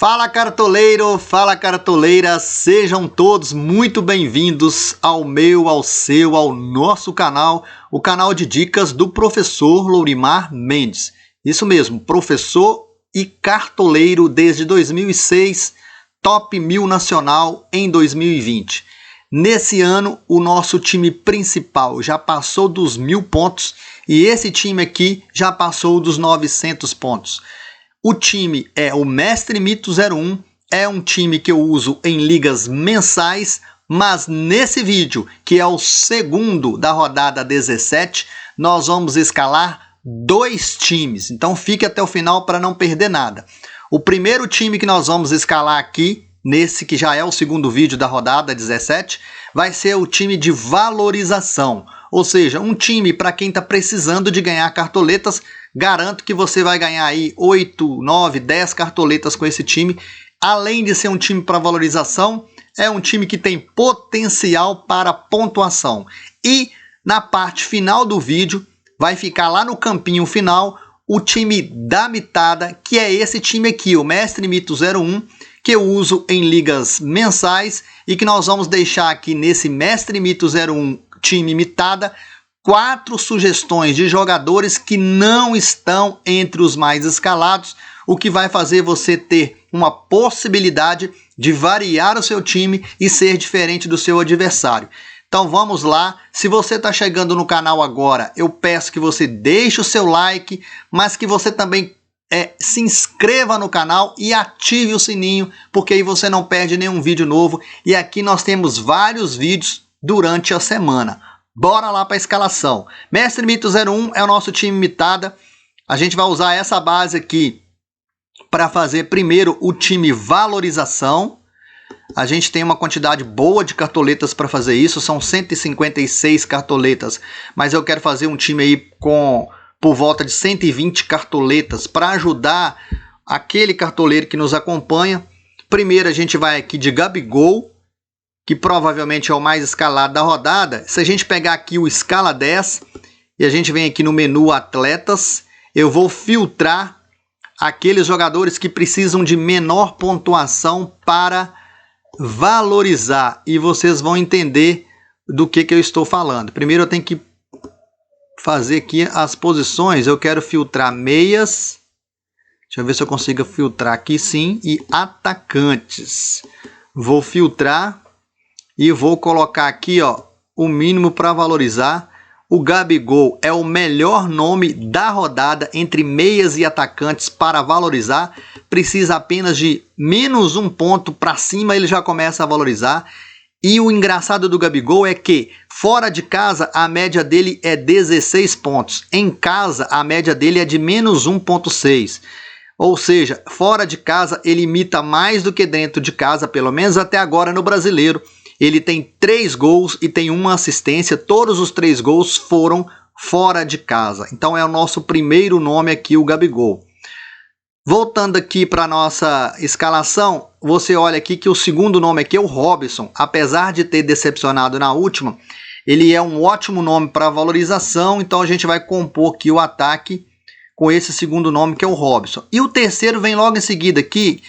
Fala cartoleiro, fala cartoleira, sejam todos muito bem-vindos ao meu, ao seu, ao nosso canal, o canal de dicas do professor Lourimar Mendes. Isso mesmo, professor e cartoleiro desde 2006, top 1000 nacional em 2020. Nesse ano, o nosso time principal já passou dos 1000 pontos e esse time aqui já passou dos 900 pontos. O time é o Mestre Mito 01, é um time que eu uso em ligas mensais, mas nesse vídeo, que é o segundo da rodada 17, nós vamos escalar 2 times. Então fique até o final para não perder nada. O primeiro time que nós vamos escalar aqui, nesse que já é o segundo vídeo da rodada 17, vai ser o time de valorização. Ou seja, um time para quem está precisando de ganhar cartoletas. Garanto que você vai ganhar aí 8, 9, 10 cartoletas com esse time. Além de ser um time para valorização, é um time que tem potencial para pontuação. E na parte final do vídeo, vai ficar lá no campinho final o time da mitada, que é esse time aqui, o Mestre Mito 01, que eu uso em ligas mensais e que nós vamos deixar aqui nesse Mestre Mito 01 time mitada 4 sugestões de jogadores que não estão entre os mais escalados, o que vai fazer você ter uma possibilidade de variar o seu time e ser diferente do seu adversário. Então vamos lá, se você está chegando no canal agora, eu peço que você deixe o seu like, mas que você também se inscreva no canal e ative o sininho, porque aí você não perde nenhum vídeo novo. E aqui nós temos vários vídeos durante a semana. Bora lá para a escalação. Mestre Mito 01 é o nosso time mitada. A gente vai usar essa base aqui para fazer primeiro o time valorização. A gente tem uma quantidade boa de cartoletas para fazer isso. São 156 cartoletas. Mas eu quero fazer um time aí por volta de 120 cartoletas para ajudar aquele cartoleiro que nos acompanha. Primeiro a gente vai aqui de Gabigol, que provavelmente é o mais escalado da rodada. Se a gente pegar aqui o escala 10 e a gente vem aqui no menu atletas, eu vou filtrar aqueles jogadores que precisam de menor pontuação para valorizar, e vocês vão entender do que eu estou falando. Primeiro eu tenho que fazer aqui as posições. Eu quero filtrar meias, deixa eu ver se eu consigo filtrar aqui sim, e atacantes. Vou filtrar e vou colocar aqui, ó, o mínimo para valorizar. O Gabigol é o melhor nome da rodada entre meias e atacantes para valorizar. Precisa apenas de menos 1 ponto para cima, ele já começa a valorizar. E o engraçado do Gabigol é que fora de casa a média dele é 16 pontos. Em casa a média dele é de menos 1,6. Ou seja, fora de casa ele imita mais do que dentro de casa, pelo menos até agora no Brasileiro. Ele tem 3 gols e tem 1 assistência. Todos os 3 gols foram fora de casa. Então é o nosso primeiro nome aqui, o Gabigol. Voltando aqui para a nossa escalação, você olha aqui que o segundo nome aqui é o Robson. Apesar de ter decepcionado na última, ele é um ótimo nome para valorização. Então a gente vai compor aqui o ataque com esse segundo nome que é o Robson. E o terceiro vem logo em seguida aqui,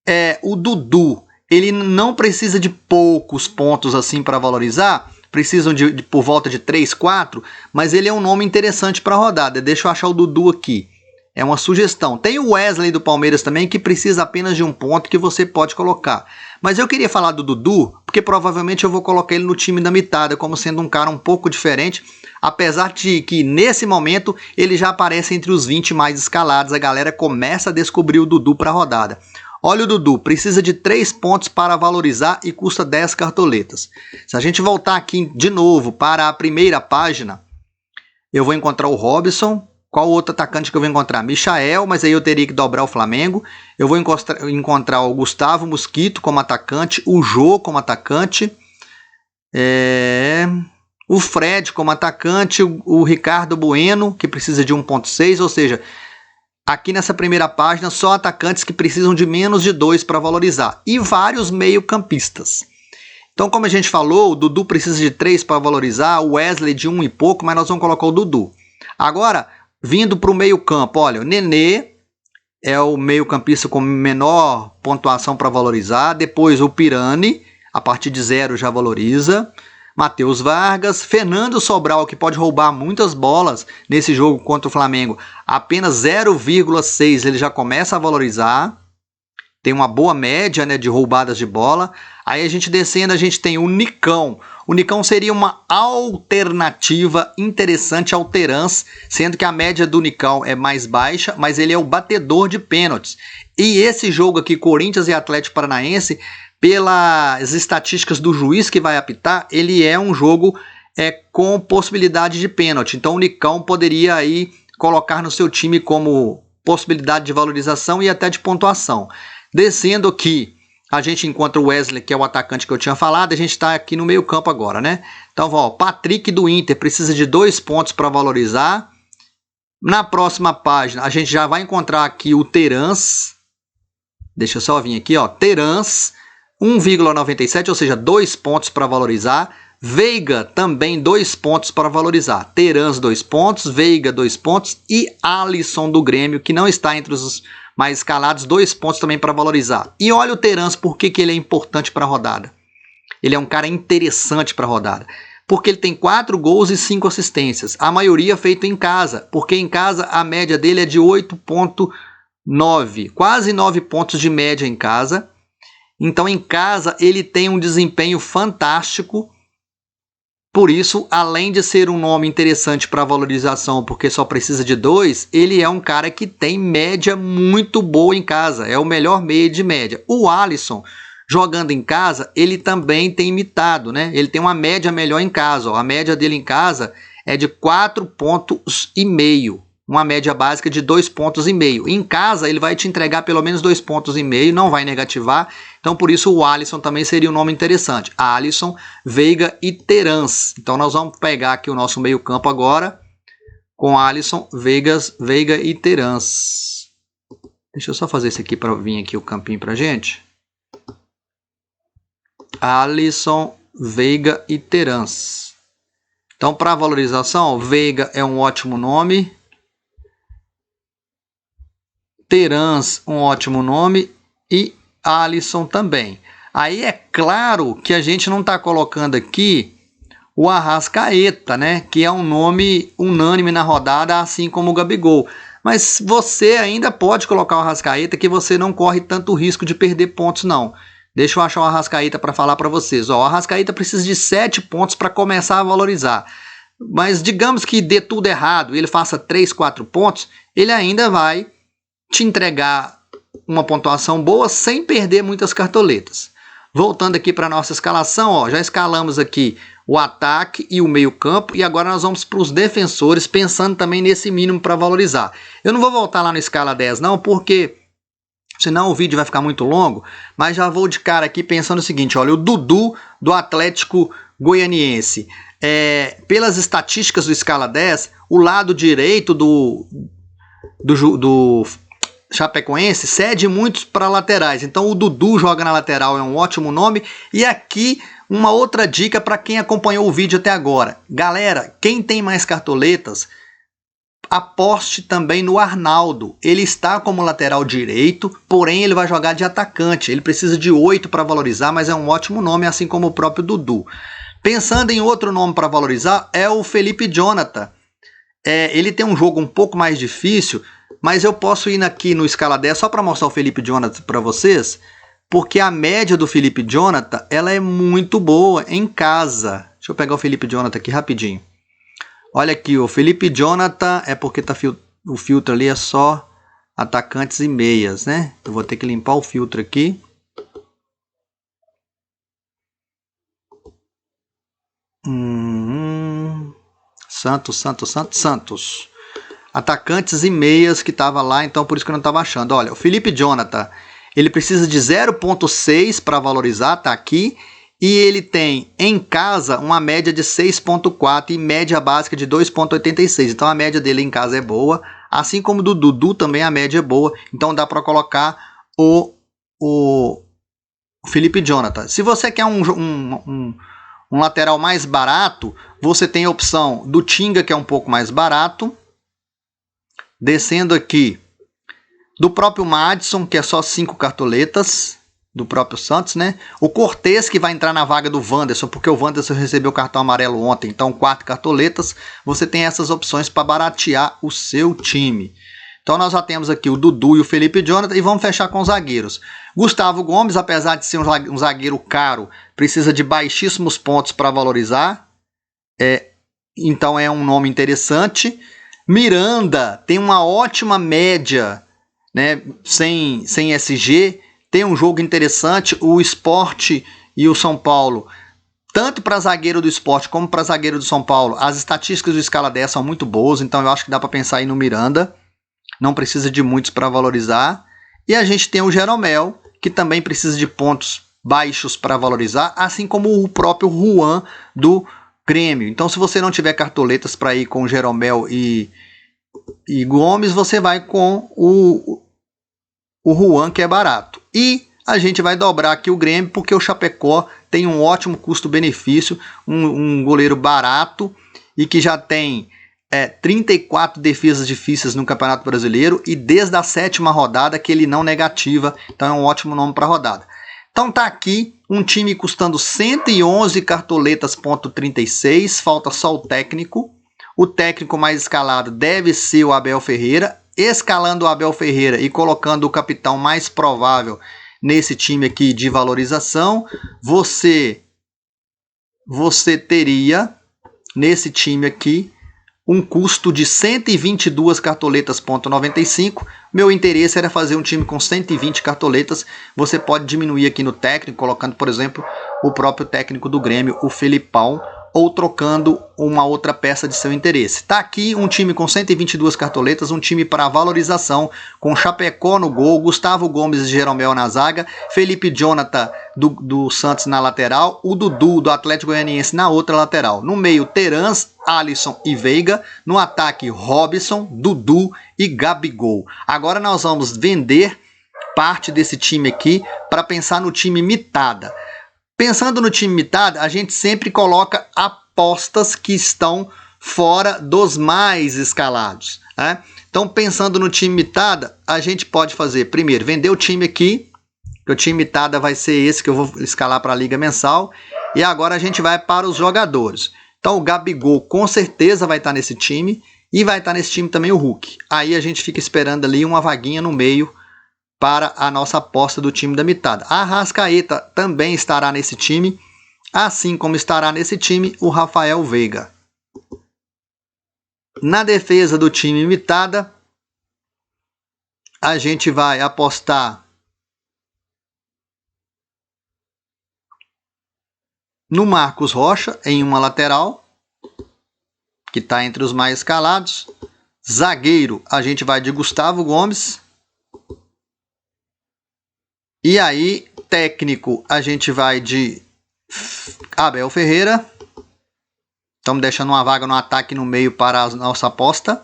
é o Dudu. Ele não precisa de poucos pontos assim para valorizar, precisam de por volta de 3, 4, mas ele é um nome interessante para a rodada. Deixa eu achar o Dudu aqui, é uma sugestão. Tem o Wesley do Palmeiras também, que precisa apenas de 1 ponto que você pode colocar. Mas eu queria falar do Dudu, porque provavelmente eu vou colocar ele no time da mitada, como sendo um cara um pouco diferente, apesar de que nesse momento ele já aparece entre os 20 mais escalados. A galera começa a descobrir o Dudu para a rodada. Olha o Dudu, precisa de 3 pontos para valorizar e custa 10 cartoletas. Se a gente voltar aqui de novo para a primeira página, eu vou encontrar o Robson. Qual outro atacante que eu vou encontrar? Michael, mas aí eu teria que dobrar o Flamengo. Eu vou encontrar o Gustavo Mosquito como atacante, o Jô como atacante, o Fred como atacante, o Ricardo Bueno, que precisa de 1,6, ou seja, aqui nessa primeira página, só atacantes que precisam de menos de 2 para valorizar. E vários meio-campistas. Então, como a gente falou, o Dudu precisa de 3 para valorizar, o Wesley de 1 e pouco, mas nós vamos colocar o Dudu. Agora, vindo para o meio-campo, olha, o Nenê, é o meio-campista com menor pontuação para valorizar. Depois o Pirani, a partir de 0 já valoriza. Matheus Vargas, Fernando Sobral, que pode roubar muitas bolas nesse jogo contra o Flamengo, apenas 0,6 ele já começa a valorizar. Tem uma boa média, né, de roubadas de bola. Aí a gente descendo, a gente tem o Nicão. O Nicão seria uma alternativa interessante ao Terans, sendo que a média do Nicão é mais baixa, mas ele é o batedor de pênaltis. E esse jogo aqui, Corinthians e Atlético Paranaense, pelas estatísticas do juiz que vai apitar, ele é um jogo com possibilidade de pênalti. Então o Nicão poderia aí colocar no seu time como possibilidade de valorização e até de pontuação. Descendo aqui, a gente encontra o Wesley, que é o atacante que eu tinha falado. A gente está aqui no meio campo agora, né? Então, ó, Patrick do Inter precisa de 2 pontos para valorizar. Na próxima página, a gente já vai encontrar aqui o Terans. Deixa eu só vir aqui, ó. Terans, 1,97, ou seja, 2 pontos para valorizar. Veiga, também 2 pontos para valorizar. Terans, 2 pontos. Veiga, 2 pontos. E Alisson do Grêmio, que não está entre os mais escalados, 2 pontos também para valorizar. E olha o Terans, por que ele é importante para a rodada. Ele é um cara interessante para a rodada. Porque ele tem 4 gols e 5 assistências. A maioria feito em casa. Porque em casa a média dele é de 8,9. Quase 9 pontos de média em casa. Então em casa ele tem um desempenho fantástico. Por isso, além de ser um nome interessante para valorização, porque só precisa de 2, ele é um cara que tem média muito boa em casa. É o melhor meia de média. O Alisson, jogando em casa, ele também tem imitado, né? Ele tem uma média melhor em casa. Ó. A média dele em casa é de 4,5 pontos. Uma média básica de 2,5 pontos. Em casa, ele vai te entregar pelo menos 2,5 pontos, não vai negativar. Então, por isso, o Alisson também seria um nome interessante. Alisson, Veiga e Terans. Então, nós vamos pegar aqui o nosso meio-campo agora com Alisson, Veiga e Terans. Deixa eu só fazer isso aqui para vir aqui o campinho para gente. Alisson, Veiga e Terans. Então, para valorização, Veiga é um ótimo nome. Terans, um ótimo nome, e Alisson também. Aí é claro que a gente não está colocando aqui o Arrascaeta, né? Que é um nome unânime na rodada, assim como o Gabigol. Mas você ainda pode colocar o Arrascaeta, que você não corre tanto risco de perder pontos, não. Deixa eu achar o Arrascaeta para falar para vocês. Ó, o Arrascaeta precisa de 7 pontos para começar a valorizar. Mas digamos que dê tudo errado e ele faça 3, 4 pontos, ele ainda vai te entregar uma pontuação boa sem perder muitas cartoletas. Voltando aqui para a nossa escalação, ó, já escalamos aqui o ataque e o meio-campo e agora nós vamos para os defensores, pensando também nesse mínimo para valorizar. Eu não vou voltar lá no escala 10 não, porque senão o vídeo vai ficar muito longo, mas já vou de cara aqui pensando o seguinte, olha, o Dudu do Atlético Goianiense. Pelas estatísticas do escala 10, o lado direito do Chapecoense cede muitos para laterais, então o Dudu joga na lateral, é um ótimo nome. E aqui uma outra dica para quem acompanhou o vídeo até agora. Galera, quem tem mais cartoletas, aposte também no Arnaldo. Ele está como lateral direito, porém ele vai jogar de atacante. Ele precisa de 8 para valorizar, mas é um ótimo nome, assim como o próprio Dudu. Pensando em outro nome para valorizar, é o Felipe Jonathan. Ele tem um jogo um pouco mais difícil, mas eu posso ir aqui no escala 10 só para mostrar o Felipe Jonathan para vocês, porque a média do Felipe Jonathan ela é muito boa em casa. Deixa eu pegar o Felipe Jonathan aqui rapidinho. Olha aqui, o Felipe Jonathan é porque tá o filtro ali é só atacantes e meias, né? Eu vou ter que limpar o filtro aqui. Santos. Atacantes e meias que estava lá, então por isso que eu não estava achando. Olha, o Felipe Jonathan, ele precisa de 0,6 para valorizar, tá aqui. E ele tem em casa uma média de 6,4 e média básica de 2,86. Então a média dele em casa é boa, assim como do Dudu também a média é boa. Então dá para colocar o Felipe Jonathan. Se você quer um lateral mais barato, você tem a opção do Tinga, que é um pouco mais barato. Descendo aqui, Do próprio Madison, que é só 5 cartoletas, do próprio Santos, né? O Cortez, que vai entrar na vaga do Wanderson, porque o Wanderson recebeu cartão amarelo ontem, então 4 cartoletas. Você tem essas opções para baratear o seu time. Então nós já temos aqui o Dudu e o Felipe Jonathan e vamos fechar com os zagueiros. Gustavo Gomes, apesar de ser um zagueiro caro, precisa de baixíssimos pontos para valorizar. Então é um nome interessante. Miranda tem uma ótima média, né? Sem SG. Tem um jogo interessante, o Sport e o São Paulo, tanto para zagueiro do Sport como para zagueiro do São Paulo, as estatísticas do escala 10 são muito boas, então eu acho que dá para pensar aí no Miranda, não precisa de muitos para valorizar. E a gente tem o Jeromel, que também precisa de pontos baixos para valorizar, assim como o próprio Juan do Grêmio. Então se você não tiver cartoletas para ir com o Jeromel e Gomes, você vai com o Juan, que é barato. E a gente vai dobrar aqui o Grêmio, porque o Chapecó tem um ótimo custo-benefício, um goleiro barato e que já tem 34 defesas difíceis no Campeonato Brasileiro e desde a 7ª rodada que ele não negativa, então é um ótimo nome para a rodada. Então tá aqui um time custando 111 cartoletas,36, falta só o técnico. O técnico mais escalado deve ser o Abel Ferreira. Escalando o Abel Ferreira e colocando o capitão mais provável nesse time aqui de valorização, você teria nesse time aqui um custo de 122 cartoletas,95. Meu interesse era fazer um time com 120 cartoletas. Você pode diminuir aqui no técnico, colocando, por exemplo, o próprio técnico do Grêmio, o Felipão, ou trocando uma outra peça de seu interesse. Tá aqui um time com 122 cartoletas, um time para valorização, com Chapecó no gol, Gustavo Gomes e Jeromel na zaga, Felipe Jonathan do Santos na lateral, o Dudu do Atlético Goianiense na outra lateral. No meio, Terans, Alisson e Veiga. No ataque, Robson, Dudu e Gabigol. Agora nós vamos vender parte desse time aqui para pensar no time mitada. Pensando no time mitada, a gente sempre coloca apostas que estão fora dos mais escalados, né? Então, pensando no time mitada, a gente pode fazer, primeiro, vender o time aqui, que o time mitada vai ser esse que eu vou escalar para a Liga Mensal, e agora a gente vai para os jogadores. Então, o Gabigol com certeza vai estar nesse time, e vai estar nesse time também o Hulk. Aí a gente fica esperando ali uma vaguinha no meio, para a nossa aposta do time da mitada. A Arrascaeta também estará nesse time, assim como estará nesse time o Rafael Veiga. Na defesa do time mitada, a gente vai apostar no Marcos Rocha em uma lateral, que está entre os mais escalados. Zagueiro, a gente vai de Gustavo Gomes. E aí, técnico, a gente vai de Abel Ferreira. Estamos deixando uma vaga no ataque no meio para a nossa aposta.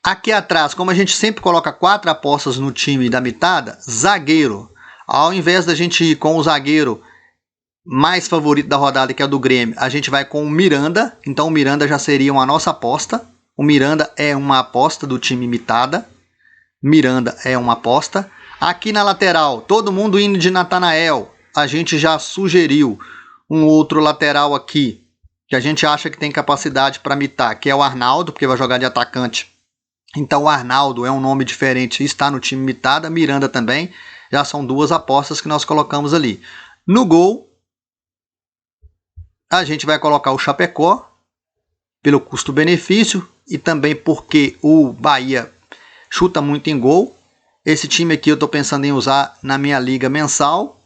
Aqui atrás, como a gente sempre coloca 4 apostas no time da mitada, zagueiro. Ao invés da gente ir com o zagueiro mais favorito da rodada, que é o do Grêmio, a gente vai com o Miranda. Então o Miranda já seria uma nossa aposta. O Miranda é uma aposta do time mitada. Miranda é uma aposta. Aqui na lateral, todo mundo indo de Natanael. A gente já sugeriu um outro lateral aqui, que a gente acha que tem capacidade para mitar, que é o Arnaldo, porque vai jogar de atacante. Então o Arnaldo é um nome diferente, está no time mitada. Miranda também. Já são 2 apostas que nós colocamos ali. No gol, a gente vai colocar o Chapecó, pelo custo-benefício, e também porque o Bahia chuta muito em gol. Esse time aqui eu estou pensando em usar na minha liga mensal.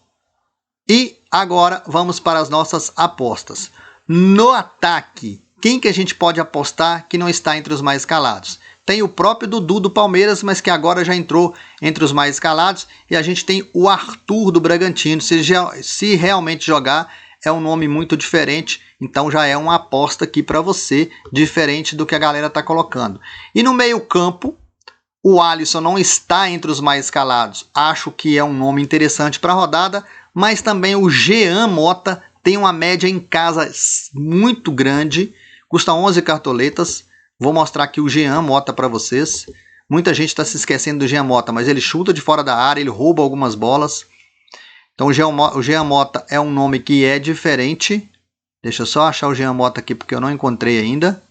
E agora vamos para as nossas apostas. No ataque, quem que a gente pode apostar que não está entre os mais escalados? Tem o próprio Dudu do Palmeiras, mas que agora já entrou entre os mais escalados. E a gente tem o Arthur do Bragantino. Se realmente jogar, é um nome muito diferente. Então já é uma aposta aqui para você, diferente do que a galera está colocando. E no meio campo, o Alisson não está entre os mais escalados. Acho que é um nome interessante para a rodada, mas também o Jean Mota tem uma média em casa muito grande, custa 11 cartoletas. Vou mostrar aqui o Jean Mota para vocês. Muita gente está se esquecendo do Jean Mota, mas ele chuta de fora da área, ele rouba algumas bolas. Então o Jean Mota é um nome que é diferente. Deixa eu só achar o Jean Mota aqui porque eu não encontrei ainda.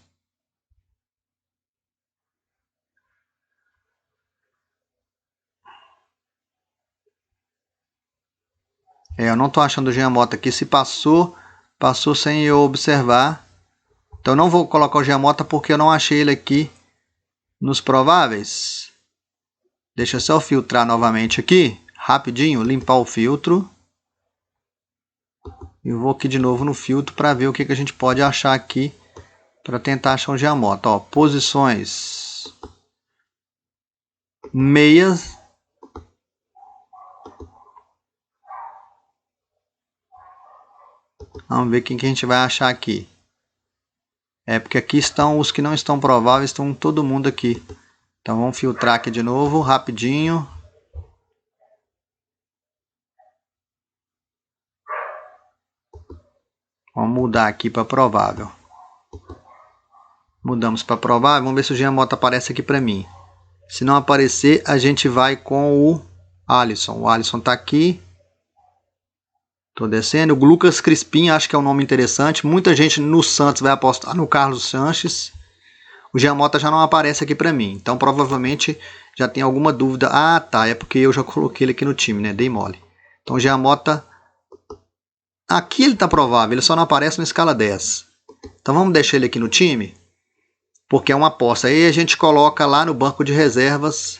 Eu não estou achando o Jean Mota aqui. Se passou sem eu observar. Então eu não vou colocar o Jean Mota porque eu não achei ele aqui nos prováveis. Deixa eu só filtrar novamente aqui. Rapidinho, limpar o filtro. E vou aqui de novo no filtro para ver o que a gente pode achar aqui. Para tentar achar o Jean Mota. Ó, posições. Meias. Vamos ver quem que a gente vai achar aqui. É porque aqui estão os que não estão prováveis, estão todo mundo aqui. Então vamos filtrar aqui de novo, rapidinho. Vamos mudar aqui para provável. Mudamos para provável, vamos ver se o Jean Mota aparece aqui para mim. Se não aparecer, a gente vai com o Alisson. O Alisson está aqui. Estou descendo. O Lucas Crispim, acho que é um nome interessante. Muita gente no Santos vai apostar no Carlos Sanches. O Jean Mota já não aparece aqui para mim. Então, provavelmente, já tem alguma dúvida. Ah, tá. É porque eu já coloquei ele aqui no time, né? Dei mole. Então, o Jean Mota... Aqui ele está provável. Ele só não aparece na escala 10. Então, vamos deixar ele aqui no time. Porque é uma aposta. Aí a gente coloca lá no banco de reservas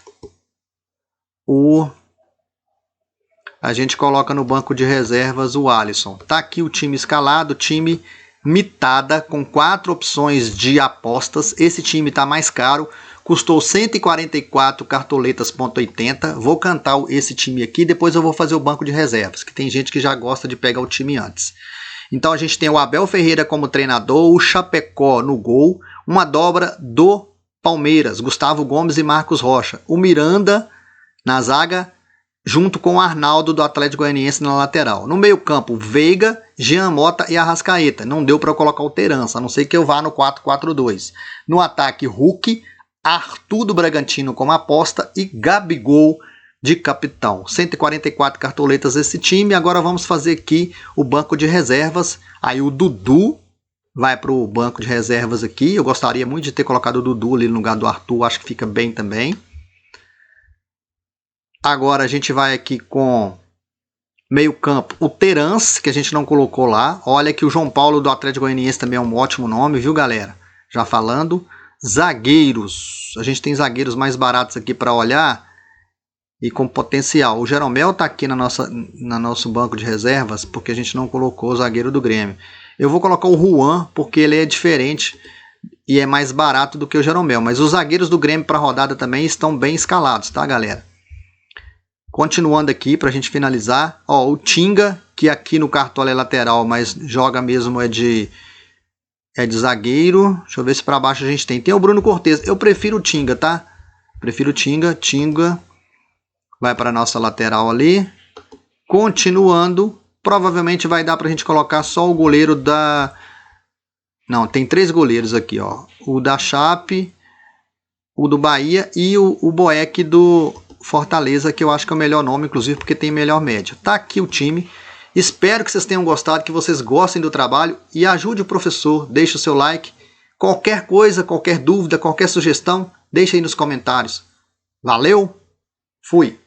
A gente coloca no banco de reservas o Alisson. Tá aqui o time escalado, time mitada, com 4 opções de apostas. Esse time tá mais caro, custou 144 cartoletas,80. Vou cantar esse time aqui, depois eu vou fazer o banco de reservas, que tem gente que já gosta de pegar o time antes. Então a gente tem o Abel Ferreira como treinador, o Chapecó no gol, uma dobra do Palmeiras, Gustavo Gomes e Marcos Rocha. O Miranda na zaga, junto com o Arnaldo do Atlético Goianiense na lateral. No meio campo, Veiga, Jean Mota e Arrascaeta. Não deu para colocar o Terence, a não ser que eu vá no 4-4-2. No ataque, Hulk, Arthur do Bragantino como aposta e Gabigol de capitão. 144 cartoletas esse time. Agora vamos fazer aqui o banco de reservas. Aí o Dudu vai para o banco de reservas aqui. Eu gostaria muito de ter colocado o Dudu ali no lugar do Arthur. Acho que fica bem também. Agora a gente vai aqui com meio campo. O Terence, que a gente não colocou lá. Olha que o João Paulo do Atlético Goianiense também é um ótimo nome, viu, galera? Já falando. Zagueiros. A gente tem zagueiros mais baratos aqui para olhar e com potencial. O Jeromel está aqui no nosso banco de reservas porque a gente não colocou o zagueiro do Grêmio. Eu vou colocar o Juan porque ele é diferente e é mais barato do que o Jeromel. Mas os zagueiros do Grêmio para a rodada também estão bem escalados, tá, galera? Continuando aqui para a gente finalizar. Ó, o Tinga, que aqui no Cartola é lateral, mas joga mesmo é de zagueiro. Deixa eu ver se para baixo a gente tem. Tem o Bruno Cortez. Eu prefiro o Tinga, tá? Prefiro o Tinga. Tinga vai para a nossa lateral ali. Continuando. Provavelmente vai dar para a gente colocar só o goleiro da... Não, tem 3 goleiros aqui, ó. O da Chape, o do Bahia e o Boeck do Fortaleza, que eu acho que é o melhor nome, inclusive porque tem melhor média. Tá aqui o time. Espero que vocês tenham gostado, que vocês gostem do trabalho e ajude o professor. Deixe o seu like. Qualquer coisa, qualquer dúvida, qualquer sugestão, deixe aí nos comentários. Valeu, fui!